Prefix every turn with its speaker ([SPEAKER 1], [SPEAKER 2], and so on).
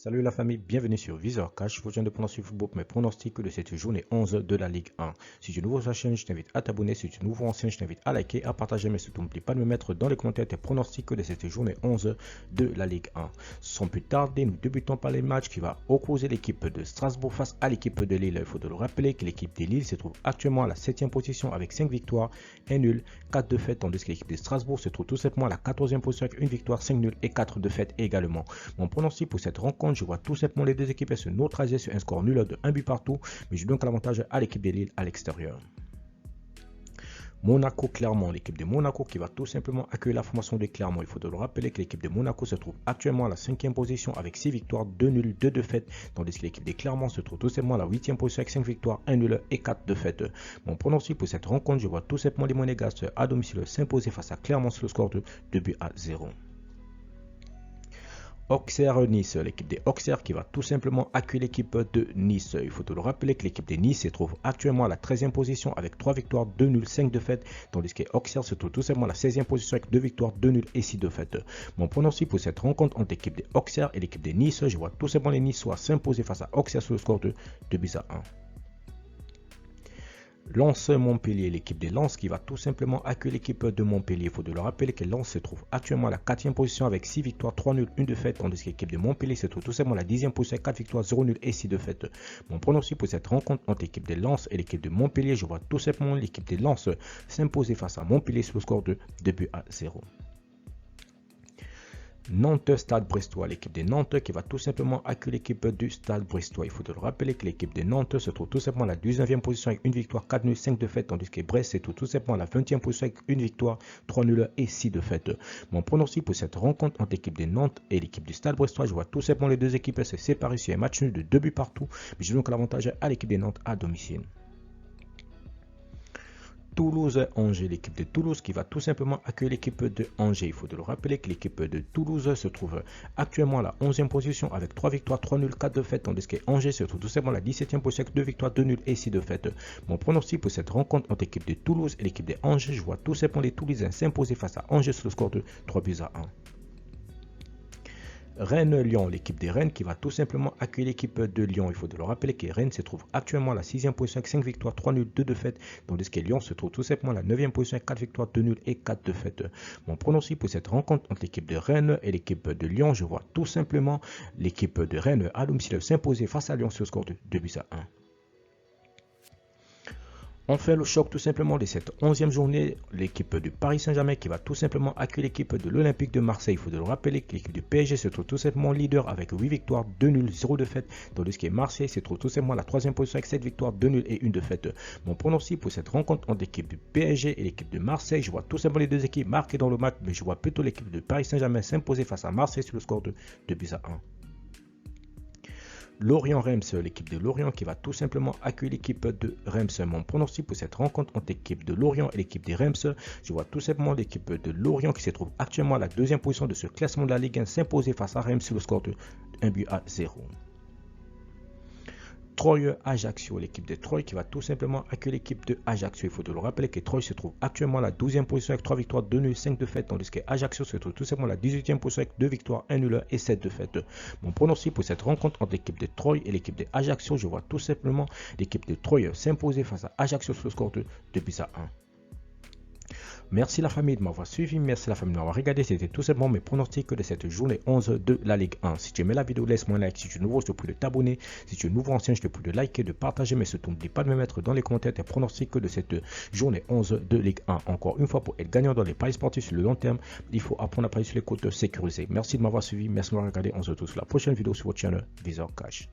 [SPEAKER 1] Salut la famille, bienvenue sur Visor Cash. Je vous viens de prendre sur football mes pronostics de cette journée 11 de la Ligue 1. Si tu es nouveau sur la chaîne, je t'invite à t'abonner. Si tu es nouveau ancien, je t'invite à liker, à partager, mais surtout n'oublie pas de me mettre dans les commentaires tes pronostics de cette journée 11 de la Ligue 1. Sans plus tarder, nous débutons par les matchs qui va opposer l'équipe de Strasbourg face à l'équipe de Lille. Il faut le rappeler que l'équipe de Lille se trouve actuellement à la 7e position avec 5 victoires, 1 nul, 4 défaites, tandis que l'équipe de Strasbourg se trouve tout simplement à la 14e position avec 1 victoire, 5 nuls et 4 défaites également. Mon pronostic pour cette rencontre, je vois tout simplement les deux équipes se neutraliser sur un score nul de 1 but partout, mais je donne l'avantage à l'équipe de Lille à l'extérieur. Monaco-Clermont, l'équipe de Monaco qui va tout simplement accueillir la formation de Clermont. Il faut le rappeler que l'équipe de Monaco se trouve actuellement à la 5e position avec 6 victoires, 2 nuls, 2 défaites, tandis que l'équipe de Clermont se trouve tout simplement à la 8e position avec 5 victoires, 1 nul et 4 défaites. Mon pronostic pour cette rencontre, je vois tout simplement les Monégasques à domicile s'imposer face à Clermont sur le score de 2 buts à 0. Auxerre-Nice, l'équipe des Auxerre qui va tout simplement accueillir l'équipe de Nice. Il faut te le rappeler que l'équipe de Nice se trouve actuellement à la 13e position avec 3 victoires, 2 nuls, 5 défaites, tandis que Auxerre se trouve tout simplement à la 16e position avec 2 victoires, 2 nuls et 6 défaites. Mon pronostic pour cette rencontre entre l'équipe de Auxerre et l'équipe de Nice, je vois tout simplement les Niçois s'imposer face à Auxerre sur le score de 2 buts à 1. Lens-Montpellier, l'équipe de Lens qui va tout simplement accueillir l'équipe de Montpellier. Il faut le rappeler que Lens se trouve actuellement à la 4e position avec 6 victoires, 3 nuls, 1 défaite, tandis que l'équipe de Montpellier se trouve tout simplement à la 10e position avec 4 victoires, 0 nuls et 6 défaites. Mon pronostic pour cette rencontre entre l'équipe de Lens et l'équipe de Montpellier, je vois tout simplement l'équipe de Lens s'imposer face à Montpellier sur le score de 2 buts à 0. Nantes-Stade Brestois, l'équipe de Nantes qui va tout simplement accueillir l'équipe du Stade Brestois. Il faut le rappeler que l'équipe de Nantes se trouve tout simplement à la 19e position avec 1 victoire, 4 nuls, 5 défaites, tandis que Brest se trouve tout simplement à la 20e position avec 1 victoire, 3 nuls et 6 défaites. Mon pronostic pour cette rencontre entre l'équipe de Nantes et l'équipe du Stade Brestois, je vois tout simplement les deux équipes se séparer sur un match nul de 2 buts partout, mais je donne l'avantage à l'équipe de Nantes à domicile. Toulouse-Angers, l'équipe de Toulouse qui va tout simplement accueillir l'équipe de Angers. Il faut le rappeler que l'équipe de Toulouse se trouve actuellement à la 11e position avec 3 victoires, 3 nuls, 4 défaites, tandis que Angers se trouve tout simplement à la 17e position avec 2 victoires, 2 nuls et 6 défaites. Mon pronostic pour cette rencontre entre l'équipe de Toulouse et l'équipe de Angers, je vois tout simplement les Toulousains s'imposer face à Angers sur le score de 3 buts à 1. Rennes-Lyon, l'équipe de Rennes qui va tout simplement accueillir l'équipe de Lyon. Il faut le rappeler que Rennes se trouve actuellement à la 6e position avec 5 victoires, 3 nuls, 2 défaites, tandis que Lyon se trouve tout simplement à la 9e position avec 4 victoires, 2 nuls et 4 défaites. Mon pronostic pour cette rencontre entre l'équipe de Rennes et l'équipe de Lyon, je vois tout simplement l'équipe de Rennes à domicile s'imposer face à Lyon sur le score de 2 buts à 1. On fait le choc tout simplement de cette 11e journée, l'équipe de Paris Saint-Germain qui va tout simplement accueillir l'équipe de l'Olympique de Marseille. Il faut le rappeler que l'équipe du PSG se trouve tout simplement leader avec 8 victoires, 2 nuls, 0 défaite, tandis que Marseille se trouve tout simplement à la 3e position avec 7 victoires, 2 nuls et 1 défaite. Mon pronostic pour cette rencontre entre l'équipe du PSG et l'équipe de Marseille, je vois tout simplement les deux équipes marquées dans le match, mais je vois plutôt l'équipe de Paris Saint-Germain s'imposer face à Marseille sur le score de 2 buts à 1. Lorient-Reims, l'équipe de Lorient qui va tout simplement accueillir l'équipe de Reims. Mon pronostic pour cette rencontre entre l'équipe de Lorient et l'équipe de Reims, je vois tout simplement l'équipe de Lorient qui se trouve actuellement à la 2e position de ce classement de la Ligue 1 s'imposer face à Reims sur le score de 1 but à 0. Troyes-Ajaccio, l'équipe de Troyes qui va tout simplement accueillir l'équipe de Ajaccio. Il faut le rappeler que Troyes se trouve actuellement à la 12e position avec 3 victoires, 2 nuls, 5 défaites, tandis que Ajaccio se trouve tout simplement à la 18e position avec 2 victoires, 1 nul et 7 défaites. Mon pronostic pour cette rencontre entre l'équipe de Troyes et l'équipe de Ajaccio, je vois tout simplement l'équipe de Troyes s'imposer face à Ajaccio sur le score de 2 buts à 1. Merci la famille de m'avoir suivi, merci la famille de m'avoir regardé, c'était tout simplement mes pronostics de cette journée 11 de la Ligue 1. Si tu aimais la vidéo, laisse-moi un like, si tu es nouveau, je te prie de t'abonner, si tu es nouveau ancien, je te prie de liker, de partager, mais surtout n'oublie pas de me mettre dans les commentaires tes pronostics de cette journée 11 de Ligue 1. Encore une fois, pour être gagnant dans les paris sportifs sur le long terme, il faut apprendre à parier sur les côtes sécurisées. Merci de m'avoir suivi, merci de m'avoir regardé, on se retrouve sur la prochaine vidéo sur votre chaîne Visor Cash.